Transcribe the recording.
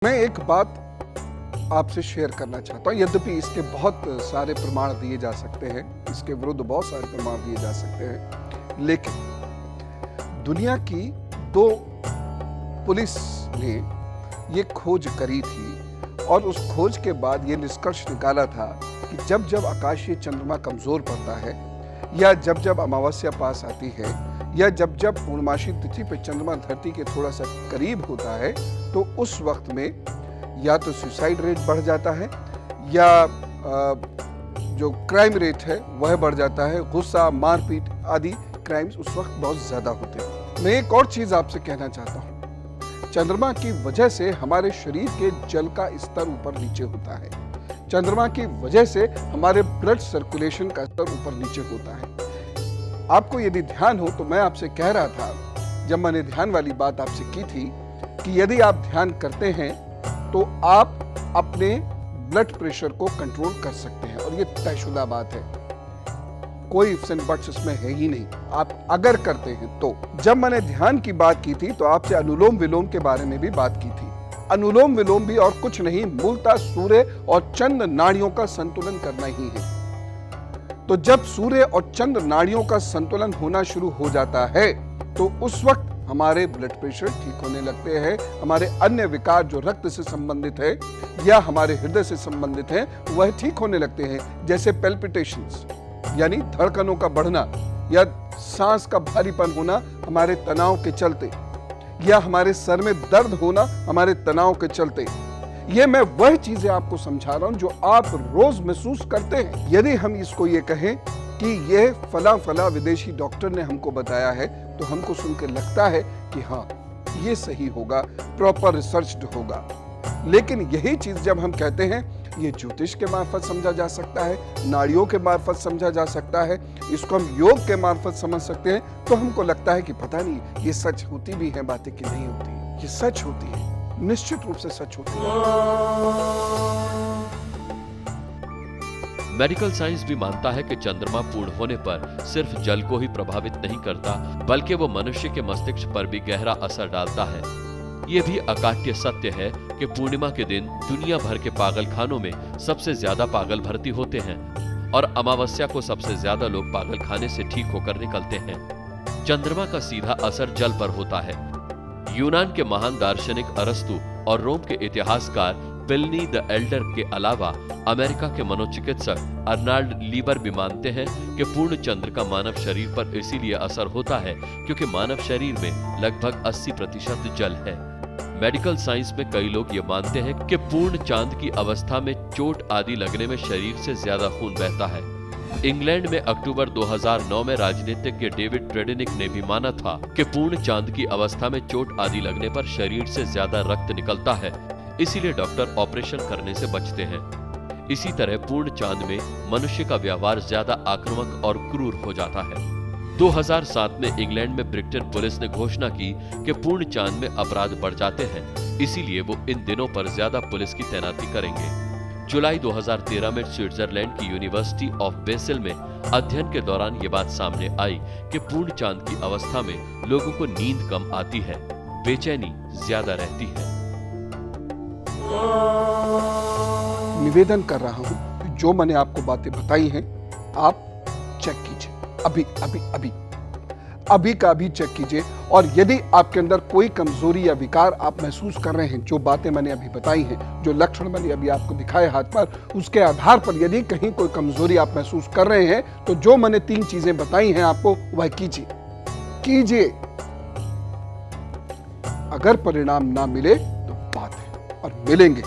मैं एक बात आपसे शेयर करना चाहता हूँ। यद्यपि इसके बहुत सारे प्रमाण दिए जा सकते हैं, इसके विरुद्ध बहुत सारे प्रमाण दिए जा सकते हैं, लेकिन दुनिया की दो पुलिस ने ये खोज करी थी और उस खोज के बाद ये निष्कर्ष निकाला था कि जब जब आकाशीय चंद्रमा कमजोर पड़ता है या जब जब अमावस्या पास आती है या जब जब पूर्णमासी तिथि पर चंद्रमा धरती के थोड़ा सा करीब होता है तो उस वक्त में या तो सुसाइड रेट बढ़ जाता है या जो क्राइम रेट है वह बढ़ जाता है। गुस्सा, मारपीट आदि क्राइम्स उस वक्त बहुत ज्यादा होते हैं। मैं एक और चीज आपसे कहना चाहता हूँ। चंद्रमा की वजह से हमारे शरीर के जल का स्तर ऊपर नीचे होता है। चंद्रमा की वजह से हमारे ब्लड सर्कुलेशन का स्तर ऊपर नीचे होता है। आपको यदि ध्यान हो तो मैं आपसे कह रहा था, जब मैंने ध्यान वाली बात आपसे की थी, कि यदि आप ध्यान करते हैं तो आप अपने ब्लड प्रेशर को कंट्रोल कर सकते हैं और ये तयशुदा बात है, कोई इफ्स एंड बट्स इसमें है ही नहीं। आप अगर करते हैं तो जब मैंने ध्यान की बात की थी तो आपसे अनुलोम विलोम के बारे में भी बात की थी। अनुलोम विलोम भी और कुछ नहीं, मूलतः सूर्य और चंद्र नाड़ियों का संतुलन करना ही है। तो जब सूर्य और चंद्र नाड़ियों का संतुलन होना शुरू हो जाता है तो उस वक्त हमारे ब्लड प्रेशर ठीक होने लगते हैं, हमारे अन्य विकार जो रक्त से संबंधित है या हमारे हृदय से संबंधित है वह ठीक होने लगते हैं। जैसे पेल्पिटेशंस यानी धड़कनों का बढ़ना या सांस का भारीपन होना हमारे तनाव के चलते, या हमारे सर में दर्द होना हमारे तनाव के चलते। ये मैं वह चीजें आपको समझा रहा हूं जो आप रोज महसूस करते हैं। यदि हम इसको ये कहें कि यह फला फला विदेशी डॉक्टर ने हमको बताया है तो हमको सुनकर लगता है कि हाँ ये सही होगा, प्रॉपर रिसर्च्ड होगा। लेकिन यही चीज जब हम कहते हैं ये ज्योतिष के मार्फत समझा जा सकता है, नाड़ियों के मार्फत समझा जा सकता है, इसको हम योग के मार्फत समझ सकते हैं, तो हमको लगता है कि पता नहीं ये सच होती भी है बातें कि नहीं होती। ये सच होती है, निश्चित रूप से सच होती है। मेडिकल साइंस भी मानता है कि चंद्रमा पूर्ण होने पर सिर्फ जल को ही प्रभावित नहीं करता, बल्कि वो मनुष्य के मस्तिष्क पर भी गहरा असर डालता है। ये भी अकाट्य सत्य है कि पूर्णिमा के दिन दुनिया भर के पागल खानों में सबसे ज्यादा पागल भर्ती होते हैं और अमावस्या को सबसे ज्यादा लोग पागल खाने से ठीक होकर निकलते हैं। चंद्रमा का सीधा असर जल पर होता है। यूनान के महान दार्शनिक अरस्तु और रोम के इतिहासकार प्लिनी द एल्डर के अलावा अमेरिका के मनोचिकित्सक अर्नाल्ड लीबर भी मानते हैं कि पूर्ण चंद्र का मानव शरीर पर इसीलिए असर होता है क्योंकि मानव शरीर में लगभग 80% जल है। मेडिकल साइंस में कई लोग ये मानते हैं कि पूर्ण चांद की अवस्था में चोट आदि लगने में शरीर से ज्यादा खून बहता है। इंग्लैंड में अक्टूबर 2009 में राजनीतिज्ञ डेविड ट्रेडिनिक ने भी माना था कि पूर्ण चांद की अवस्था में चोट आदि लगने पर शरीर से ज्यादा रक्त निकलता है, इसीलिए डॉक्टर ऑपरेशन करने से बचते हैं। इसी तरह पूर्ण चांद में मनुष्य का व्यवहार ज्यादा आक्रामक और क्रूर हो जाता है। 2007 में इंग्लैंड में ब्रिटेन पुलिस ने घोषणा की कि पूर्ण चांद में अपराध बढ़ जाते हैं, इसीलिए वो इन दिनों पर ज्यादा पुलिस की तैनाती करेंगे। जुलाई 2013 में स्विट्जरलैंड की यूनिवर्सिटी ऑफ बेसेल में अध्ययन के दौरान ये बात सामने आई कि पूर्ण चांद की अवस्था में लोगों को नींद कम आती है, बेचैनी ज्यादा रहती है। निवेदन कर रहा हूं, जो मैंने आपको बातें बताई हैं आप चेक कीजिए, अभी का अभी चेक कीजिए। और यदि आपके अंदर कोई कमजोरी या विकार आप महसूस कर रहे हैं, जो बातें मैंने अभी बताई हैं, जो लक्षण मैंने अभी आपको दिखाए हाथ पर, उसके आधार पर यदि कहीं कोई कमजोरी आप महसूस कर रहे हैं तो जो मैंने 3 चीजें बताई हैं आपको वह कीजिए। अगर परिणाम ना मिले तो बात है, और मिलेंगे।